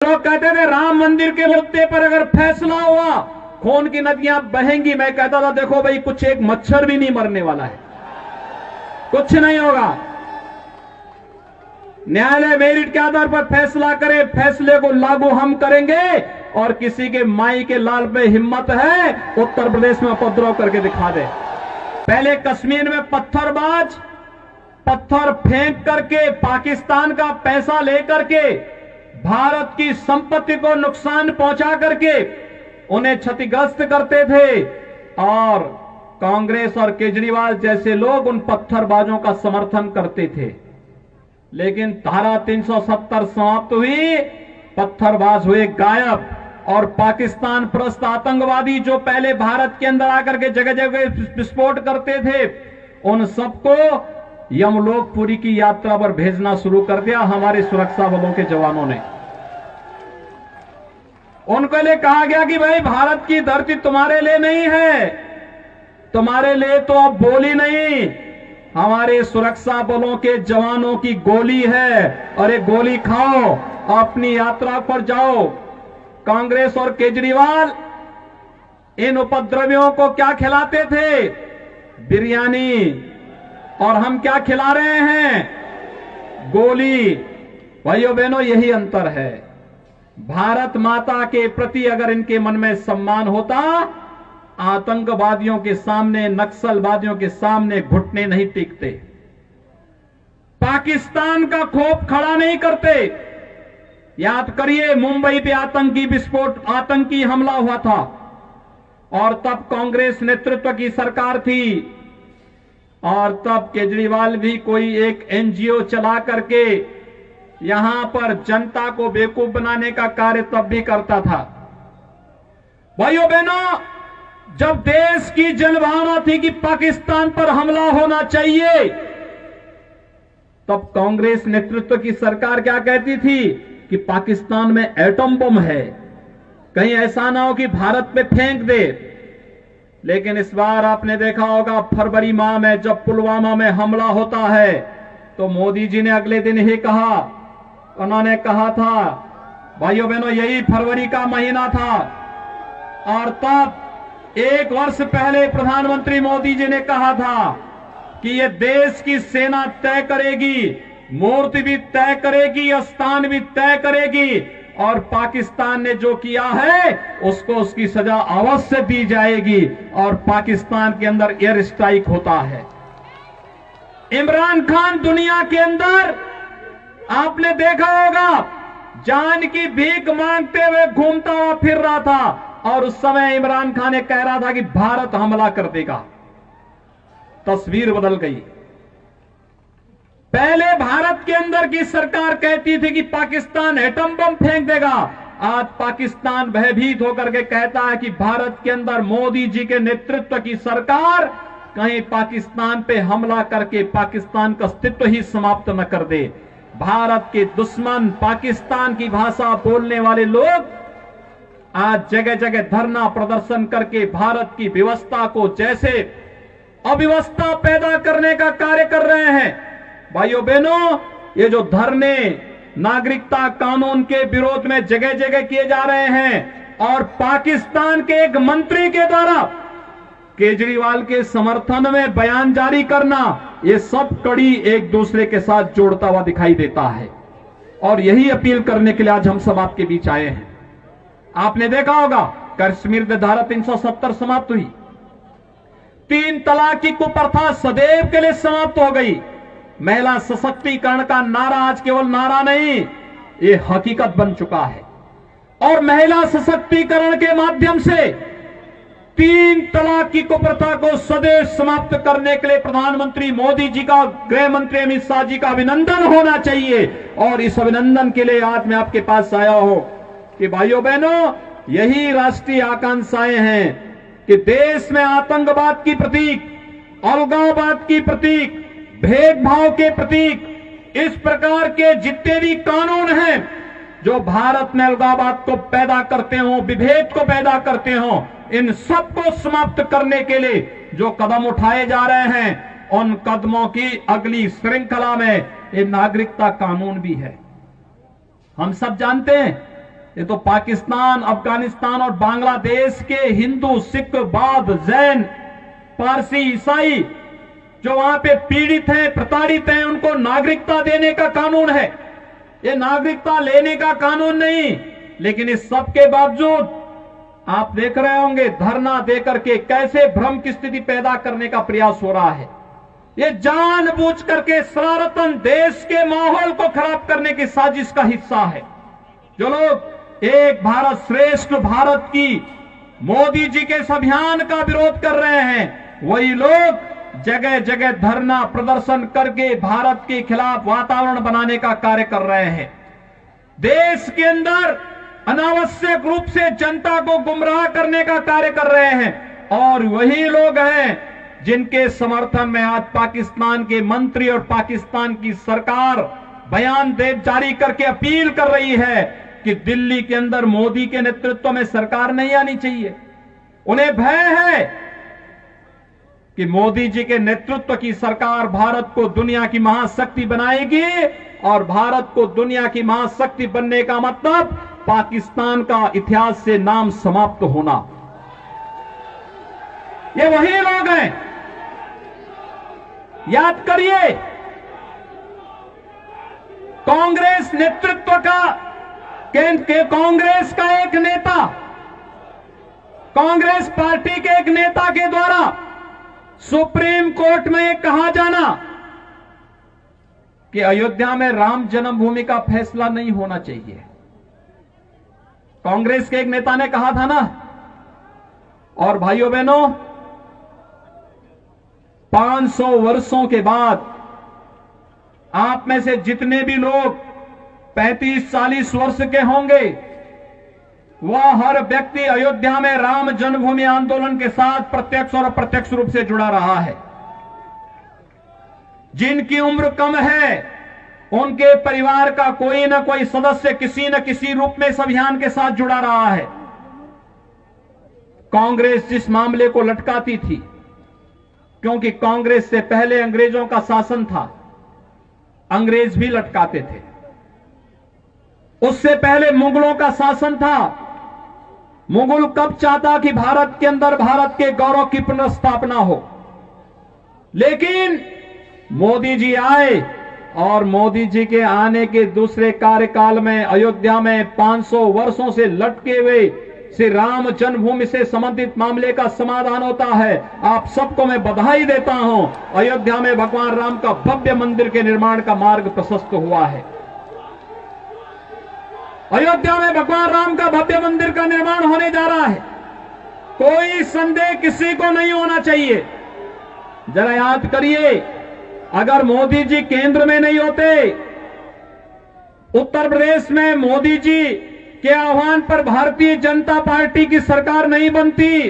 लोग कहते थे राम मंदिर के मुद्दे पर अगर फैसला हुआ खून की नदियां बहेंगी। मैं कहता था देखो भाई, कुछ एक मच्छर भी नहीं मरने वाला है, कुछ नहीं होगा। न्यायालय मेरिट के आधार पर फैसला करे, फैसले को लागू हम करेंगे। और किसी के माई के लाल पे हिम्मत है उत्तर प्रदेश में उपद्रव करके दिखा दे। पहले कश्मीर में पत्थरबाज पत्थर फेंक करके पाकिस्तान का पैसा लेकर के भारत की संपत्ति को नुकसान पहुंचा करके उन्हें क्षतिग्रस्त करते थे। और कांग्रेस और केजरीवाल जैसे लोग उन पत्थरबाजों का समर्थन करते थे। लेकिन धारा 370 समाप्त हुई, पत्थरबाज हुए गायब। और पाकिस्तान परस्त आतंकवादी जो पहले भारत के अंदर आकर के जगह जगह विस्फोट करते थे, उन सबको यमलोकपुरी की यात्रा पर भेजना शुरू कर दिया हमारे सुरक्षा बलों के जवानों ने। उनको लिए कहा गया कि भाई भारत की धरती तुम्हारे लिए नहीं है, तुम्हारे लिए तो अब बोली नहीं, हमारे सुरक्षा बलों के जवानों की गोली है और एक गोली खाओ, अपनी यात्रा पर जाओ। कांग्रेस और केजरीवाल इन उपद्रवियों को क्या खिलाते थे? बिरयानी। और हम क्या खिला रहे हैं? गोली। भाइयों बहनों, यही अंतर है। भारत माता के प्रति अगर इनके मन में सम्मान होता, आतंकवादियों के सामने, नक्सलवादियों के सामने घुटने नहीं टेकते, पाकिस्तान का खौफ खड़ा नहीं करते। याद करिए, मुंबई पे आतंकी विस्फोट, आतंकी हमला हुआ था और तब कांग्रेस नेतृत्व की सरकार थी और तब केजरीवाल भी कोई एक एनजीओ चला करके यहां पर जनता को बेवकूफ बनाने का कार्य तब भी करता था। भाइयों बहनों, जब देश की जनभावना थी कि पाकिस्तान पर हमला होना चाहिए, तब कांग्रेस नेतृत्व की सरकार क्या कहती थी कि पाकिस्तान में एटम बम है, कहीं ऐसा ना हो कि भारत पे फेंक दे। लेकिन इस बार आपने देखा होगा, फरवरी माह में जब पुलवामा में हमला होता है तो मोदी जी ने अगले दिन ही कहा, उन्होंने कहा था, भाइयों बहनों, यही फरवरी का महीना था और तब 1 वर्ष पहले प्रधानमंत्री मोदी जी ने कहा था कि ये देश की सेना तय करेगी, मूर्ति भी तय करेगी, स्थान भी तय करेगी और पाकिस्तान ने जो किया है उसको उसकी सजा अवश्य दी जाएगी। और पाकिस्तान के अंदर एयर स्ट्राइक होता है। इमरान खान दुनिया के अंदर आपने देखा होगा, जान की भीख मांगते हुए घूमता हुआ फिर रहा था और उस समय इमरान खान ने कह रहा था कि भारत हमला कर देगा। तस्वीर बदल गई। पहले भारत के अंदर की सरकार कहती थी कि पाकिस्तान एटम बम फेंक देगा, आज पाकिस्तान भयभीत होकर के कहता है कि भारत के अंदर मोदी जी के नेतृत्व की सरकार कहीं पाकिस्तान पे हमला करके पाकिस्तान का अस्तित्व ही समाप्त न कर दे। भारत के दुश्मन, पाकिस्तान की भाषा बोलने वाले लोग आज जगह जगह धरना प्रदर्शन करके भारत की व्यवस्था को जैसे अव्यवस्था पैदा करने का कार्य कर रहे हैं। भाइयों बहनों, ये जो धरने नागरिकता कानून के विरोध में जगह जगह किए जा रहे हैं और पाकिस्तान के एक मंत्री के द्वारा केजरीवाल के समर्थन में बयान जारी करना, ये सब कड़ी एक दूसरे के साथ जोड़ता हुआ दिखाई देता है। और यही अपील करने के लिए आज हम सब आपके बीच आए हैं। आपने देखा होगा, कश्मीर में धारा 370 समाप्त हुई, 3 तलाक की कुप्रथा सदैव के लिए समाप्त हो गई। महिला सशक्तिकरण का नारा आज केवल नारा नहीं, ये हकीकत बन चुका है। और महिला सशक्तिकरण के माध्यम से 3 तलाक की कुप्रथा को सदैव समाप्त करने के लिए प्रधानमंत्री मोदी जी का, गृह मंत्री अमित शाह जी का अभिनंदन होना चाहिए। और इस अभिनंदन के लिए आज मैं आपके पास आया हूं कि भाइयों बहनों, यही राष्ट्रीय आकांक्षाएं हैं कि देश में आतंकवाद की प्रतीक, अलगाववाद की प्रतीक, भेदभाव के प्रतीक, इस प्रकार के जितने भी कानून हैं जो भारत में अलगाववाद को पैदा करते हो, विभेद को पैदा करते हो, इन सबको समाप्त करने के लिए जो कदम उठाए जा रहे हैं, उन कदमों की अगली श्रृंखला में ये नागरिकता कानून भी है। हम सब जानते हैं ये तो पाकिस्तान, अफगानिस्तान और बांग्लादेश के हिंदू, सिख, बौद्ध, जैन, पारसी, ईसाई जो वहां पे पीड़ित हैं, प्रताड़ित हैं, उनको नागरिकता देने का कानून है। ये नागरिकता लेने का कानून नहीं। लेकिन इस सब के बावजूद आप देख रहे होंगे धरना देकर के कैसे भ्रम की स्थिति पैदा करने का प्रयास हो रहा है। ये जानबूझ करके शरारतन देश के माहौल को खराब करने की साजिश का हिस्सा है। जो लोग एक भारत श्रेष्ठ भारत की मोदी जी के इस अभियान का विरोध कर रहे हैं, वही लोग जगह जगह धरना प्रदर्शन करके भारत के खिलाफ वातावरण बनाने का कार्य कर रहे हैं। देश के अंदर अनावश्यक रूप से जनता को गुमराह करने का कार्य कर रहे हैं। और वही लोग हैं जिनके समर्थन में आज पाकिस्तान के मंत्री और पाकिस्तान की सरकार बयान जारी करके अपील कर रही है कि दिल्ली के अंदर मोदी के नेतृत्व में सरकार नहीं आनी चाहिए। उन्हें भय है कि मोदी जी के नेतृत्व की सरकार भारत को दुनिया की महाशक्ति बनाएगी और भारत को दुनिया की महाशक्ति बनने का मतलब पाकिस्तान का इतिहास से नाम समाप्त होना। ये वही लोग हैं, याद करिए, कांग्रेस नेतृत्व का कांग्रेस का एक नेता, कांग्रेस पार्टी के एक नेता के द्वारा सुप्रीम कोर्ट में कहा जाना कि अयोध्या में राम जन्मभूमि का फैसला नहीं होना चाहिए। कांग्रेस के एक नेता ने कहा था ना। और भाइयों बहनों, 500 वर्षों के बाद आप में से जितने भी लोग 35-40 वर्ष के होंगे, वह हर व्यक्ति अयोध्या में राम जन्मभूमि आंदोलन के साथ प्रत्यक्ष और अप्रत्यक्ष रूप से जुड़ा रहा है। जिनकी उम्र कम है, उनके परिवार का कोई न कोई सदस्य किसी न किसी रूप में इस अभियान के साथ जुड़ा रहा है। कांग्रेस जिस मामले को लटकाती थी, क्योंकि कांग्रेस से पहले अंग्रेजों का शासन था, अंग्रेज भी लटकाते थे। उससे पहले मुगलों का शासन था। मुगल कब चाहता कि भारत के अंदर भारत के गौरव की पुनर्स्थापना हो, लेकिन मोदी जी आए और मोदी जी के आने के दूसरे कार्यकाल में अयोध्या में 500 वर्षों से लटके हुए श्री राम जन्मभूमि से संबंधित मामले का समाधान होता है। आप सबको मैं बधाई देता हूं। अयोध्या में भगवान राम का भव्य मंदिर के निर्माण का मार्ग प्रशस्त हुआ है। अयोध्या में भगवान राम का भव्य मंदिर का निर्माण होने जा रहा है। कोई संदेह किसी को नहीं होना चाहिए। जरा याद करिए, अगर मोदी जी केंद्र में नहीं होते, उत्तर प्रदेश में मोदी जी के आह्वान पर भारतीय जनता पार्टी की सरकार नहीं बनती,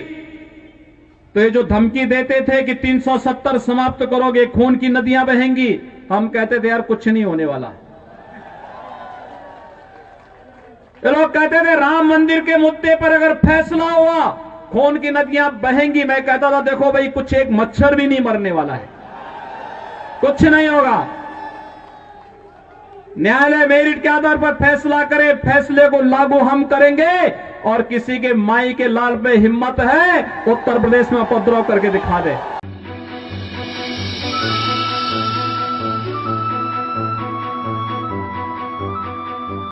तो ये जो धमकी देते थे कि 370 समाप्त करोगे, खून की नदियां बहेंगी, हम कहते थे यार कुछ नहीं होने वाला। ये लोग कहते थे राम मंदिर के मुद्दे पर अगर फैसला हुआ खून की नदियां बहेंगी। मैं कहता था देखो भाई, कुछ एक मच्छर भी नहीं मरने वाला है, कुछ नहीं होगा। न्यायालय मेरिट के आधार पर फैसला करे, फैसले को लागू हम करेंगे। और किसी के माई के लाल पे हिम्मत है उत्तर प्रदेश में उपद्रव करके दिखा दे।